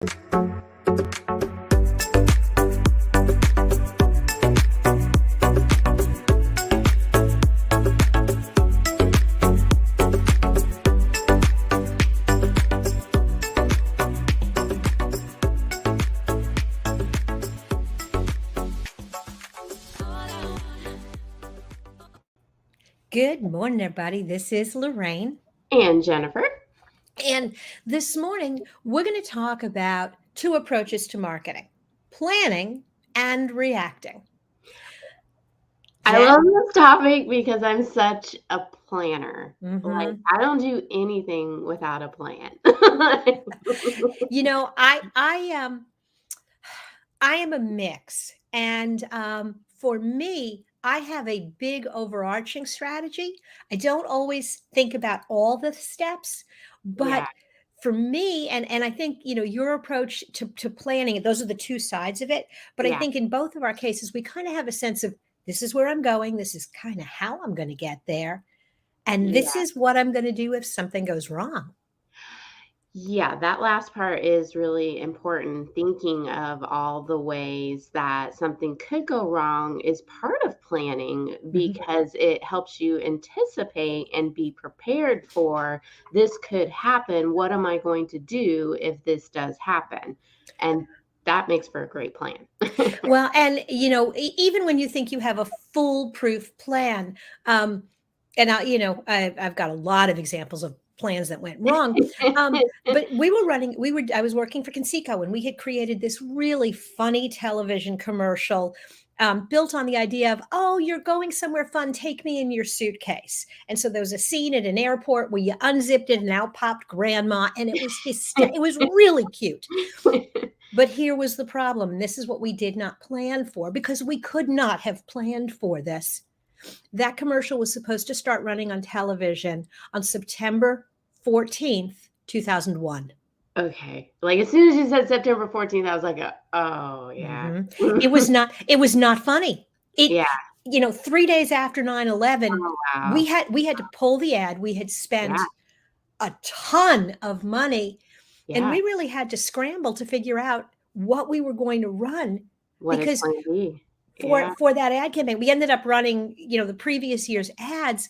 Good morning, everybody. This is Lorraine. And Jennifer. And this morning, we're going to talk about two approaches to marketing: planning and reacting. I love this topic because I'm such a planner. Like, Mhm. I don't do anything without a plan. You know, I am a mix, and for me, I have a big overarching strategy. I don't always think about all the steps, Yeah, but for me, and I think your approach to planning, those are the two sides of it. But I yeah, think in both of our cases, we kind of have a sense of this is where I'm going, this is kind of how I'm going to get there, and this yeah. is what I'm going to do if something goes wrong. Yeah, that last part is really important. Thinking of all the ways that something could go wrong is part of planning Mhm. because it helps you anticipate and be prepared for this could happen. What am I going to do if this does happen? And that makes for a great plan. Well, and even when you think you have a foolproof plan, and I've got a lot of examples of plans that went wrong. But I was working for Conseco, and we had created this really funny television commercial. Built on the idea of, oh, you're going somewhere fun, take me in your suitcase. And so there was a scene at an airport where you unzipped it and out popped grandma, and it was really cute. But here was the problem. This is what we did not plan for because we could not have planned for this. That commercial was supposed to start running on television on September 14th, 2001. Okay. Like, as soon as you said September 14th, I was like, "Oh, yeah." Mhm. It was not funny. It Yeah. 3 days after 9/11, Oh, we wow. had we had to pull the ad. We had Yeah, spent a ton of money, and yeah. we really had to scramble to figure out what we were going to run What is because plan B? for Yeah, for that ad campaign. We ended up running, the previous year's ads,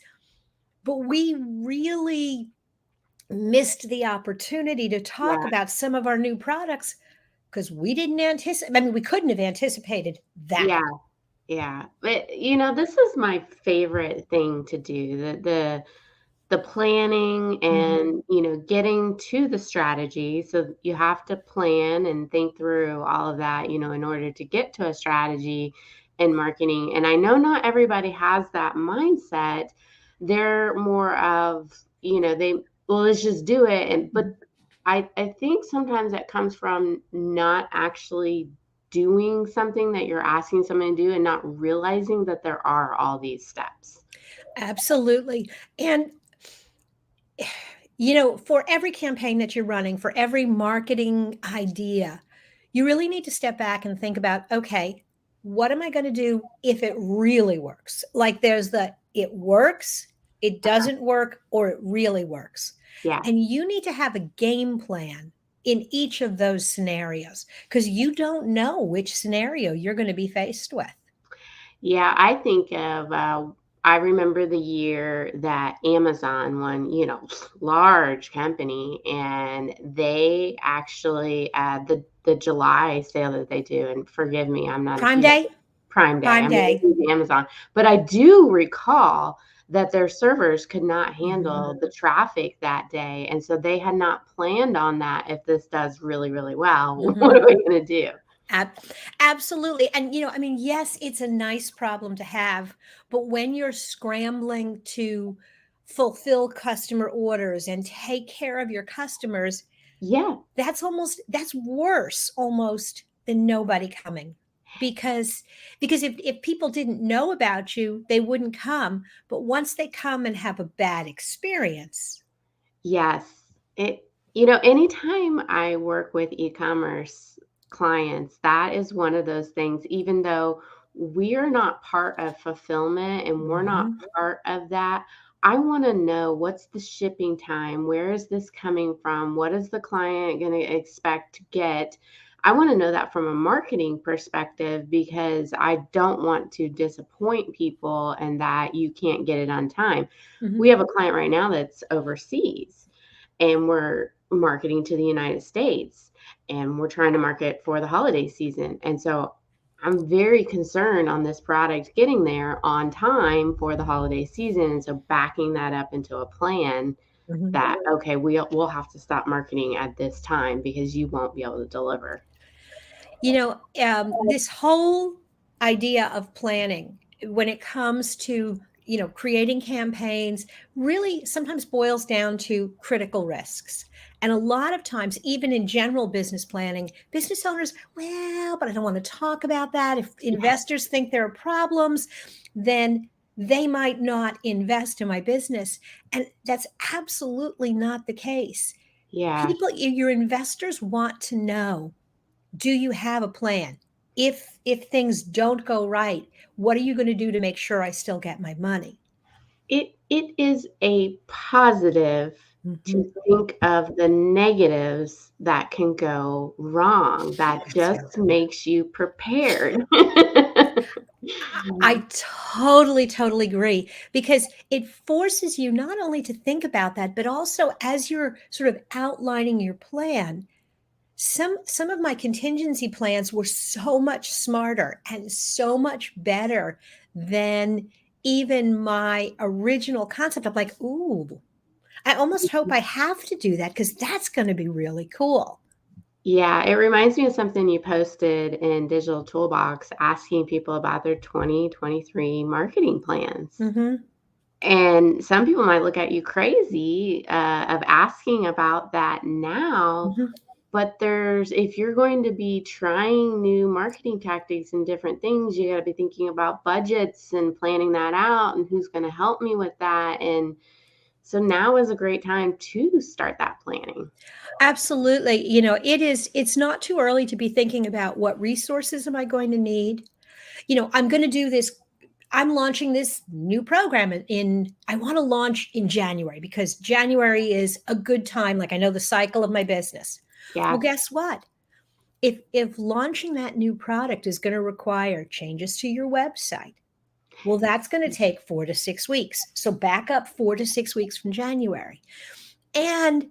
but we really missed the opportunity to talk yeah, about some of our new products because we didn't anticipate. I mean, we couldn't have anticipated that. yeah, yeah. But, this is my favorite thing to do, the planning Mhm. and, getting to the strategy. So you have to plan and think through all of that, in order to get to a strategy in marketing. And I know not everybody has that mindset. They're more of, well, let's just do it. But Mhm. I think sometimes that comes from not actually doing something that you're asking someone to do and not realizing that there are all these steps. Absolutely. And for every campaign that you're running, for every marketing idea, you really need to step back and think about, okay, what am I going to do if it really works? Like there's the it works, it doesn't work, or it really works. Yeah. And you need to have a game plan in each of those scenarios because you don't know which scenario you're going to be faced with. Yeah, I think of, I remember the year that Amazon won, large company, and they actually, the July sale that they do, and forgive me, I'm not a Prime huge Day, Prime Day, Prime I'm not a Day. huge Amazon, but I do recall that their servers could not Mhm. handle the traffic that day, and so they had not planned on that. If this does really, really well, what Mhm. are we gonna do? Ab Absolutely, and, I mean, yes, it's a nice problem to have, but when you're scrambling to fulfill customer orders and take care of your customers, Yeah. that's worse almost than nobody coming. Because if people didn't know about you, they wouldn't come, but once they come and have a bad experience. Yes. Anytime I work with e-commerce clients, that is one of those things, even though we're not part of fulfillment and we're not Mhm. part of that, I want to know what's the shipping time? Where is this coming from? What is the client going to expect to get? I want to know that from a marketing perspective because I don't want to disappoint people and that you can't get it on time. We Mhm. have a client right now that's overseas and we're marketing to the United States and we're trying to market for the holiday season. And so I'm very concerned on this product getting there on time for the holiday season. And so backing that up into a plan Mhm. that, okay, we'll have to stop marketing at this time because you won't be able to deliver. This whole idea of planning when it comes to, creating campaigns really sometimes boils down to critical risks. And a lot of times, even in general business planning, business owners, well, but I don't want to talk about that. If Yes. investors think there are problems, then they might not invest in my business. And that's absolutely not the case. Yeah. Your investors want to know, do you have a plan? If things don't go right, what are you going to do to make sure I still get my money? It is a positive to Mhm. think of the negatives that can go wrong. That just Absolutely. makes you prepared. I totally, totally agree because it forces you not only to think about that, but also as you're sort of outlining your plan, some of my contingency plans were so much smarter and so much better than even my original concept. I'm like, ooh, I almost hope I have to do that because that's going to be really cool. Yeah, it reminds me of something you posted in Digital Toolbox asking people about their 2023 marketing plans. Hmm. And some people might look at you crazy of asking about that now. Hmm. But if you're going to be trying new marketing tactics and different things, you got to be thinking about budgets and planning that out and who's going to help me with that. And so now is a great time to start that planning. Absolutely. It's not too early to be thinking about what resources am I going to need. I'm going to do this. I'm launching this new program I want to launch in January because January is a good time. Like I know the cycle of my business. Well, Yeah. guess what? If launching that new product is going to require changes to your website, well, that's going to take 4 to 6 weeks. So back up 4 to 6 weeks from January. And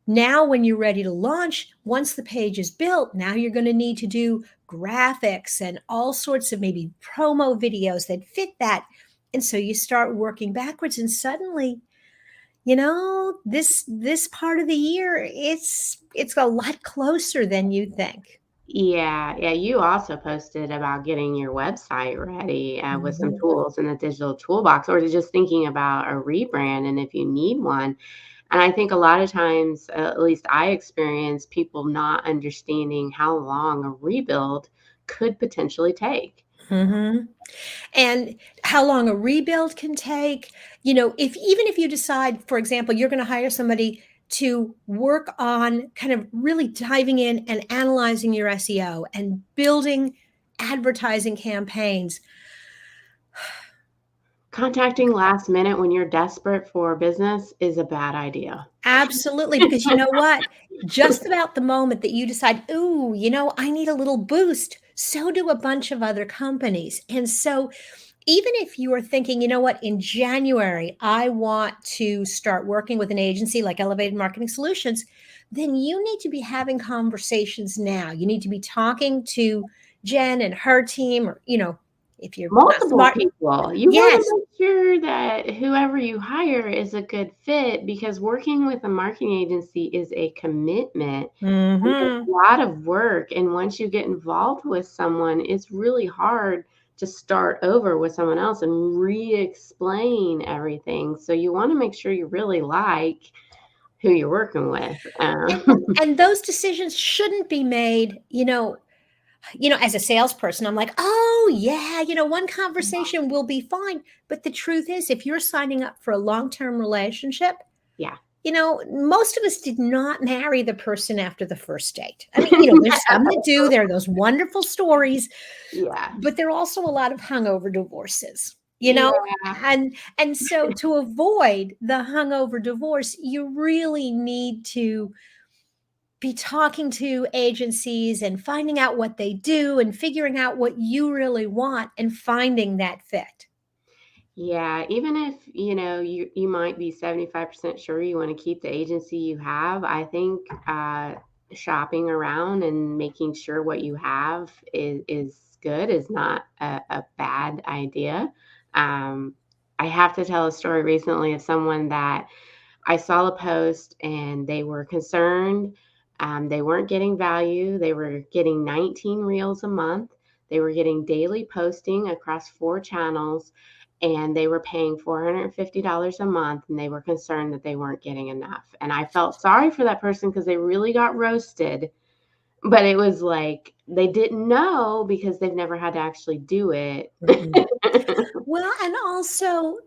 now, when you're ready to launch, once the page is built, now you're going to need to do graphics and all sorts of maybe promo videos that fit that. And so you start working backwards, and suddenly, this part of the year, it's a lot closer than you think. Yeah, yeah. You also posted about getting your website ready with some Mhm. tools in the digital toolbox, or to just thinking about a rebrand and if you need one. And I think a lot of times, at least I experience people not understanding how long a rebuild could potentially take. Mhm. And how long a rebuild can take. If even if you decide, for example, you're going to hire somebody to work on kind of really diving in and analyzing your SEO and building advertising campaigns. Contacting last minute when you're desperate for business is a bad idea. Absolutely, because you know what? Just about the moment that you decide, "Ooh, I need a little boost," so do a bunch of other companies. And so even if you are thinking, you know what, in January, I want to start working with an agency like Elevated Marketing Solutions, then you need to be having conversations now. You need to be talking to Jen and her team, or, if you're not Multiple smart. people. You wanna Yes. make sure that whoever you hire is a good fit because working with a marketing agency is a commitment and it's Hmm. a lot of work, and once you get involved with someone, it's really hard to start over with someone else and re-explain everything, so you wanna make sure you really like who you're working with. And, and those decisions shouldn't be made, as a salesperson, I'm like, oh, yeah, one conversation will be fine. But the truth is, if you're signing up for a long term relationship, Yeah. most of us did not marry the person after the first date. I mean, there's some that do. There are those wonderful stories, Yeah. but there are also a lot of hungover divorces. you know? Yeah. And so to avoid the hungover divorce, you really need to be talking to agencies and finding out what they do and figuring out what you really want and finding that fit. Yeah, even if, you might be 75% sure you wanna keep the agency you have, I think, shopping around and making sure what you have is good, is not a bad idea. Um, I have to tell a story recently of someone that I saw a post and they were concerned. They weren't getting value. They were getting 19 reels a month. They were getting daily posting across 4 channels and they were paying $450 a month and they were concerned that they weren't getting enough. And I felt sorry for that person because they really got roasted. But it was like they didn't know because they've never had to actually do it. Mhm. Well, and also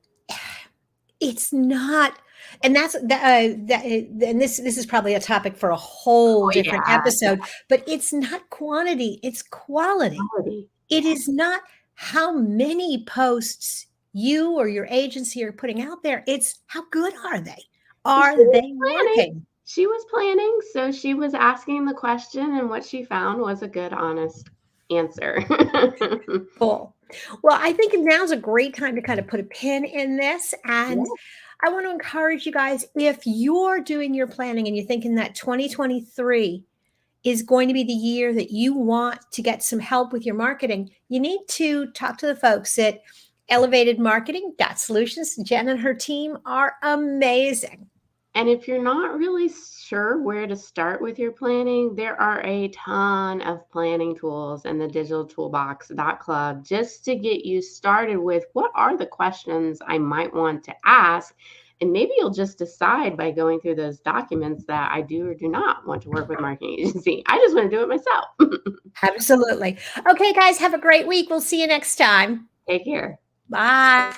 it's not, and that's and this is probably a topic for a whole Oh, different yeah, episode, but it's not quantity, it's quality. quality. It is not how many posts you or your agency are putting out there, it's how good are they? She Are was they planning. working? She was planning, so she was asking the question, and what she found was a good, honest answer. Cool. Well, I think now's a great time to kind of put a pin in this. Yeah, And I want to encourage you guys, if you're doing your planning and you're thinking that 2023 is going to be the year that you want to get some help with your marketing, you need to talk to the folks at Elevated Marketing Solutions. Jen and her team are amazing. and if you're not really sure where to start with your planning, there are a ton of planning tools in the Digital Toolbox Club just to get you started with what are the questions I might want to ask. And maybe you'll just decide by going through those documents that I do or do not want to work with a marketing agency. I just want to do it myself. Absolutely. Okay, guys, have a great week. We'll see you next time. Take care. Bye.